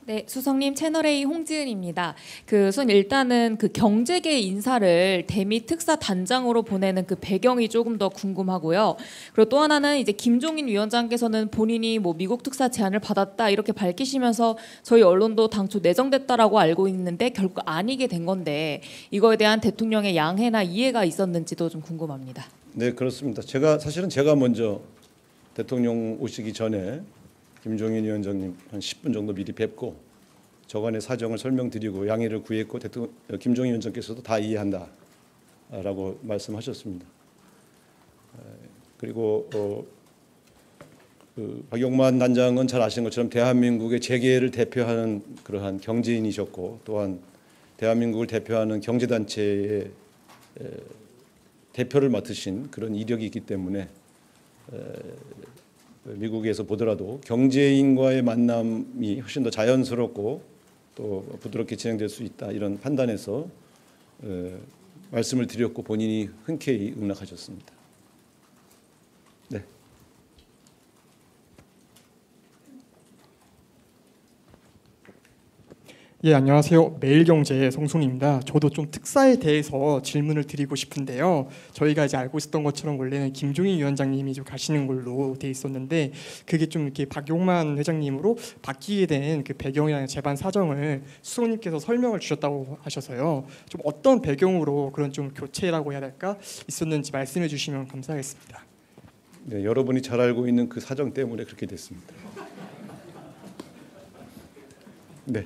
네, 수석님 채널A 홍지은입니다. 우선 일단은 경제계 인사를 대미 특사 단장으로 보내는 배경이 조금 더 궁금하고요. 그리고 또 하나는 이제 김종인 위원장께서는 본인이 미국 특사 제안을 받았다 이렇게 밝히시면서 저희 언론도 당초 내정됐다라고 알고 있는데 결국 아니게 된 건데 이거에 대한 대통령의 양해나 이해가 있었는지도 좀 궁금합니다. 네, 그렇습니다. 사실은 제가 먼저 대통령 오시기 전에 김종인 위원장님 한 10분 정도 미리 뵙고 저간의 사정을 설명드리고 양해를 구했고 김종인 위원장께서도 다 이해한다라고 말씀하셨습니다. 그리고 박용만 단장은 잘 아시는 것처럼 대한민국의 재계를 대표하는 그러한 경제인이셨고 또한 대한민국을 대표하는 경제단체의 대표를 맡으신 그런 이력이 있기 때문에 미국에서 보더라도 경제인과의 만남이 훨씬 더 자연스럽고 또 부드럽게 진행될 수 있다 이런 판단에서 말씀을 드렸고 본인이 흔쾌히 응낙하셨습니다. 네. 예, 안녕하세요. 매일경제의 송순입니다. 저도 좀 특사에 대해서 질문을 드리고 싶은데요. 저희가 이제 알고 있었던 것처럼 원래는 김종인 위원장님이 좀 가시는 걸로 돼 있었는데 그게 좀 이렇게 박용만 회장님으로 바뀌게 된 배경이나 재반 사정을 수석님께서 설명을 주셨다고 하셔서요. 좀 어떤 배경으로 그런 좀 교체라고 해야 될까 있었는지 말씀해 주시면 감사하겠습니다. 네, 여러분이 잘 알고 있는 그 사정 때문에 그렇게 됐습니다. 네.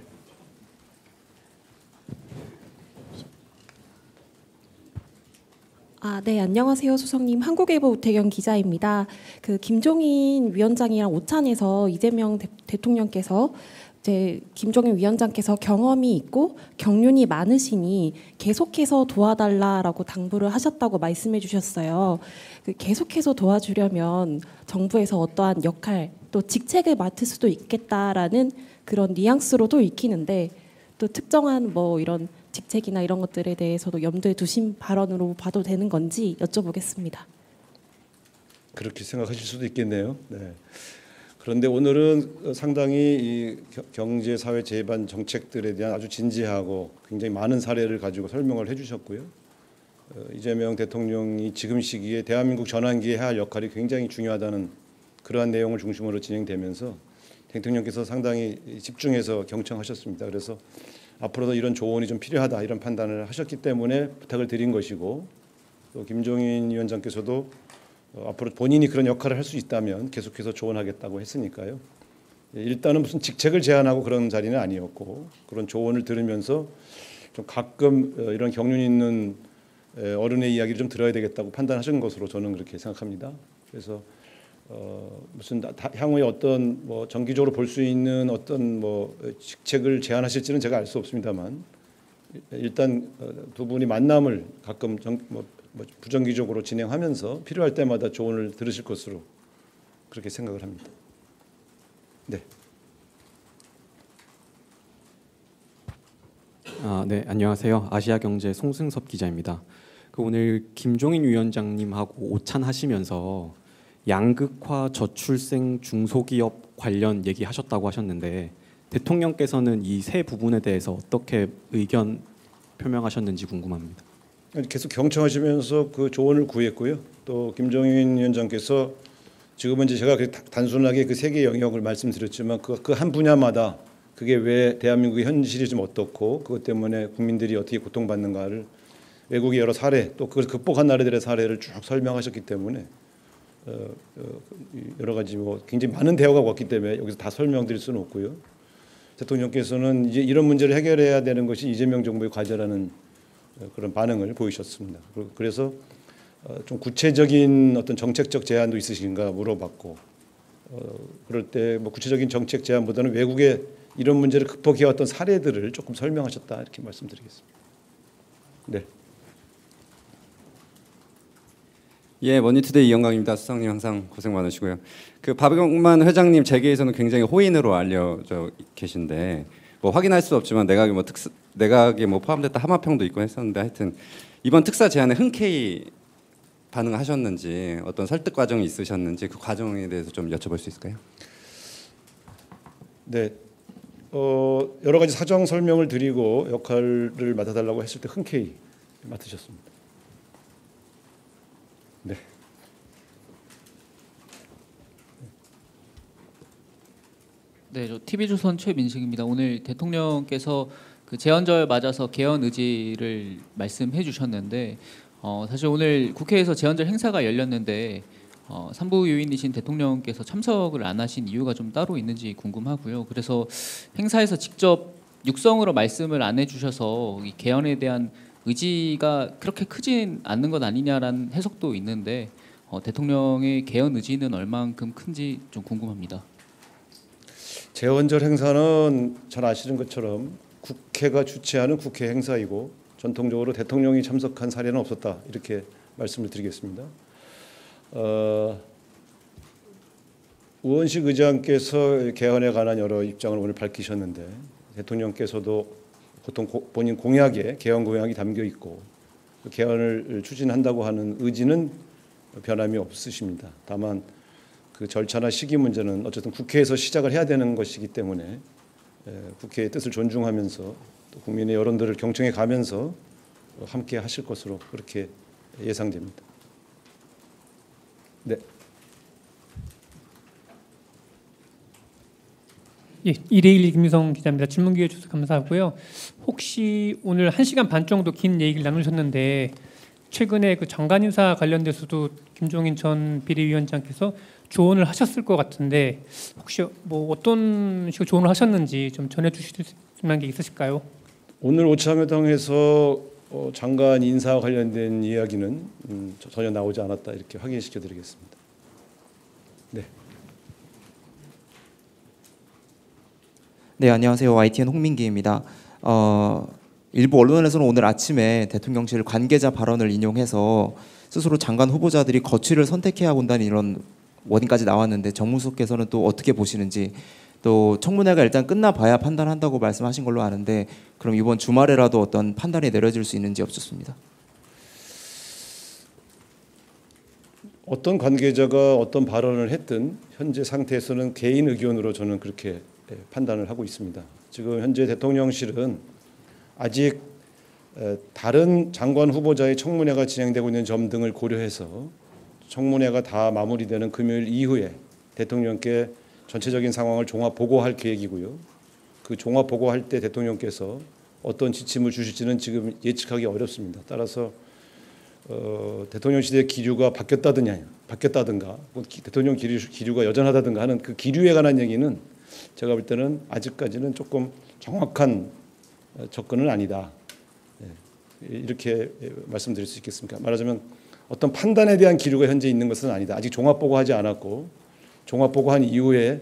네, 안녕하세요, 수석님. 한국일보 우태경 기자입니다. 김종인 위원장이랑 오찬에서 이재명 대통령께서 김종인 위원장께서 경험이 있고 경륜이 많으시니 계속해서 도와달라라고 당부를 하셨다고 말씀해 주셨어요. 계속해서 도와주려면 정부에서 어떠한 역할 또 직책을 맡을 수도 있겠다라는 그런 뉘앙스로도 읽히는데 또 특정한 이런 직책이나 이런 것들에 대해서도 염두에 두신 발언으로 봐도 되는 건지 여쭤보겠습니다. 그렇게 생각하실 수도 있겠네요. 네. 그런데 오늘은 상당히 이 경제, 사회, 재반 정책들에 대한 아주 진지하고 굉장히 많은 사례를 가지고 설명을 해주셨고요. 이재명 대통령이 지금 시기에 대한민국 전환기에 해야 할 역할이 굉장히 중요하다는 그러한 내용을 중심으로 진행되면서 대통령께서 상당히 집중해서 경청하셨습니다. 그래서 앞으로도 이런 조언이 좀 필요하다 이런 판단을 하셨기 때문에 부탁을 드린 것이고 또 김종인 위원장께서도 앞으로 본인이 그런 역할을 할 수 있다면 계속해서 조언하겠다고 했으니까요. 일단은 무슨 직책을 제안하고 그런 자리는 아니었고 그런 조언을 들으면서 좀 가끔 이런 경륜 있는 어른의 이야기를 좀 들어야 되겠다고 판단하신 것으로 저는 그렇게 생각합니다. 그래서 무슨 향후에 어떤 정기적으로 볼 수 있는 어떤 직책을 제안하실지는 제가 알 수 없습니다만 일단 두 분이 만남을 가끔 부정기적으로 진행하면서 필요할 때마다 조언을 들으실 것으로 그렇게 생각을 합니다. 네. 네, 안녕하세요. 아시아경제 송승섭 기자입니다. 오늘 김종인 위원장님하고 오찬하시면서 양극화 저출생 중소기업 관련 얘기하셨다고 하셨는데 대통령께서는 이 세 부분에 대해서 어떻게 의견 표명하셨는지 궁금합니다. 계속 경청하시면서 그 조언을 구했고요. 또 김종인 위원장께서 지금은 이제 제가 단순하게 그 세 개의 영역을 말씀드렸지만 그 한 분야마다 그게 왜 대한민국의 현실이 좀 어떻고 그것 때문에 국민들이 어떻게 고통받는가를 외국의 여러 사례 또 그걸 극복한 나라들의 사례를 쭉 설명하셨기 때문에 여러 가지 굉장히 많은 대화가 왔기 때문에 여기서 다 설명드릴 수는 없고요. 대통령께서는 이제 이런 문제를 해결해야 되는 것이 이재명 정부의 과제라는 그런 반응을 보이셨습니다. 그래서 좀 구체적인 어떤 정책적 제안도 있으신가 물어봤고 그럴 때 구체적인 정책 제안보다는 외국의 이런 문제를 극복해왔던 사례들을 조금 설명하셨다 이렇게 말씀드리겠습니다. 네. 예, 머니투데이 이영광입니다. 수석님 항상 고생 많으시고요. 박용만 회장님 재계에서는 굉장히 호인으로 알려져 계신데 확인할 수 없지만 내각에 포함됐다 하마평도 있고 했었는데 하여튼 이번 특사 제안에 흔쾌히 반응하셨는지 어떤 설득 과정이 있으셨는지 그 과정에 대해서 좀 여쭤볼 수 있을까요? 네, 여러 가지 사정 설명을 드리고 역할을 맡아달라고 했을 때 흔쾌히 맡으셨습니다. 네. 네, 저 TV조선 최민식입니다. 오늘 대통령께서 그 제헌절 맞아서 개헌 의지를 말씀해 주셨는데 사실 오늘 국회에서 제헌절 행사가 열렸는데 산부 요인이신 대통령께서 참석을 안 하신 이유가 좀 따로 있는지 궁금하고요. 그래서 행사에서 직접 육성으로 말씀을 안 해주셔서 이 개헌에 대한 의지가 그렇게 크진 않는 것 아니냐라는 해석도 있는데 대통령의 개헌 의지는 얼만큼 큰지 좀 궁금합니다. 제헌절 행사는 잘 아시는 것처럼 국회가 주최하는 국회 행사이고 전통적으로 대통령이 참석한 사례는 없었다 이렇게 말씀을 드리겠습니다. 우원식 의장께서 개헌에 관한 여러 입장을 오늘 밝히셨는데 대통령께서도 보통 본인 공약에 개헌 공약이 담겨 있고 개헌을 추진한다고 하는 의지는 변함이 없으십니다. 다만 그 절차나 시기 문제는 어쨌든 국회에서 시작을 해야 되는 것이기 때문에 국회의 뜻을 존중하면서 또 국민의 여론들을 경청해 가면서 함께 하실 것으로 그렇게 예상됩니다. 네. 예, 2대1 김유성 기자입니다. 질문 기회 주셔서 감사하고요. 혹시 오늘 1시간 반 정도 긴 얘기를 나누셨는데 최근에 그 장관 인사 관련돼서도 김종인 전 비대위원장께서 조언을 하셨을 것 같은데 혹시 뭐 어떤 식으로 조언을 하셨는지 좀 전해주실 만한 게 있으실까요? 오늘 오차회동에서 장관 인사와 관련된 이야기는 전혀 나오지 않았다 이렇게 확인시켜드리겠습니다. 네. 네, 안녕하세요. YTN 홍민기입니다. 일부 언론에서는 오늘 아침에 대통령실 관계자 발언을 인용해서 스스로 장관 후보자들이 거취를 선택해야 본다는 이런 워딩까지 나왔는데 정무수석께서는 또 어떻게 보시는지, 또 청문회가 일단 끝나봐야 판단한다고 말씀하신 걸로 아는데 그럼 이번 주말에라도 어떤 판단이 내려질 수 있는지 여쭙습니다. 어떤 관계자가 어떤 발언을 했든 현재 상태에서는 개인 의견으로 저는 그렇게 판단을 하고 있습니다. 지금 현재 대통령실은 아직 다른 장관 후보자의 청문회가 진행되고 있는 점 등을 고려해서 청문회가 다 마무리되는 금요일 이후에 대통령께 전체적인 상황을 종합 보고할 계획이고요. 그 종합 보고할 때 대통령께서 어떤 지침을 주실지는 지금 예측하기 어렵습니다. 따라서 대통령실의 기류가 바뀌었다든가 대통령 기류가 여전하다든가 하는 그 기류에 관한 얘기는 제가 볼 때는 아직까지는 조금 정확한 접근은 아니다. 이렇게 말씀드릴 수 있겠습니까? 말하자면 어떤 판단에 대한 기류가 현재 있는 것은 아니다. 아직 종합보고하지 않았고 종합보고한 이후에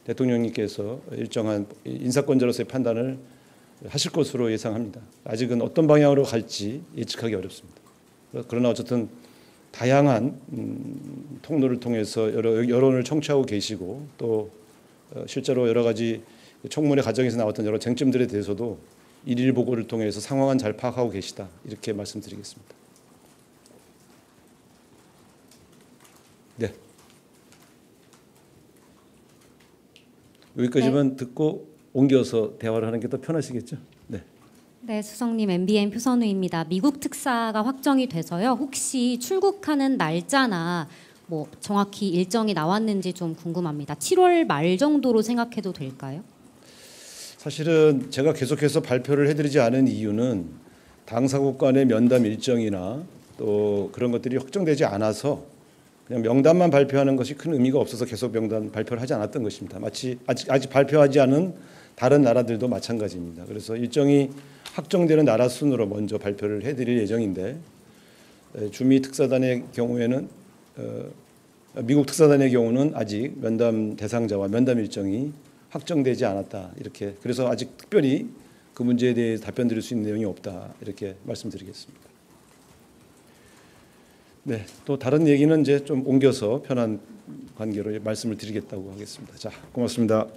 대통령님께서 일정한 인사권자로서의 판단을 하실 것으로 예상합니다. 아직은 어떤 방향으로 갈지 예측하기 어렵습니다. 그러나 어쨌든 다양한 통로를 통해서 여론을 청취하고 계시고 또 실제로 여러 가지 청문회 과정에서 나왔던 여러 쟁점들에 대해서도 일일 보고를 통해서 상황은 잘 파악하고 계시다. 이렇게 말씀드리겠습니다. 네. 여기까지만 듣고 옮겨서 대화를 하는 게 더 편하시겠죠? 네. 네, 수석님 MBN 표선우입니다. 미국 특사가 확정이 돼서요. 혹시 출국하는 날짜나 뭐 정확히 일정이 나왔는지 좀 궁금합니다. 7월 말 정도로 생각해도 될까요? 사실은 제가 계속해서 발표를 해드리지 않은 이유는 당사국 간의 면담 일정이나 또 그런 것들이 확정되지 않아서 그냥 명단만 발표하는 것이 큰 의미가 없어서 계속 명단 발표를 하지 않았던 것입니다. 마치 아직 발표하지 않은 다른 나라들도 마찬가지입니다. 그래서 일정이 확정되는 나라 순으로 먼저 발표를 해드릴 예정인데 주미 특사단의 경우에는 미국 특사단의 경우는 아직 면담 대상자와 면담 일정이 확정되지 않았다. 이렇게 그래서 아직 특별히 그 문제에 대해 답변 드릴 수 있는 내용이 없다. 이렇게 말씀드리겠습니다. 네, 또 다른 얘기는 이제 좀 옮겨서 편한 관계로 말씀을 드리겠다고 하겠습니다. 자, 고맙습니다.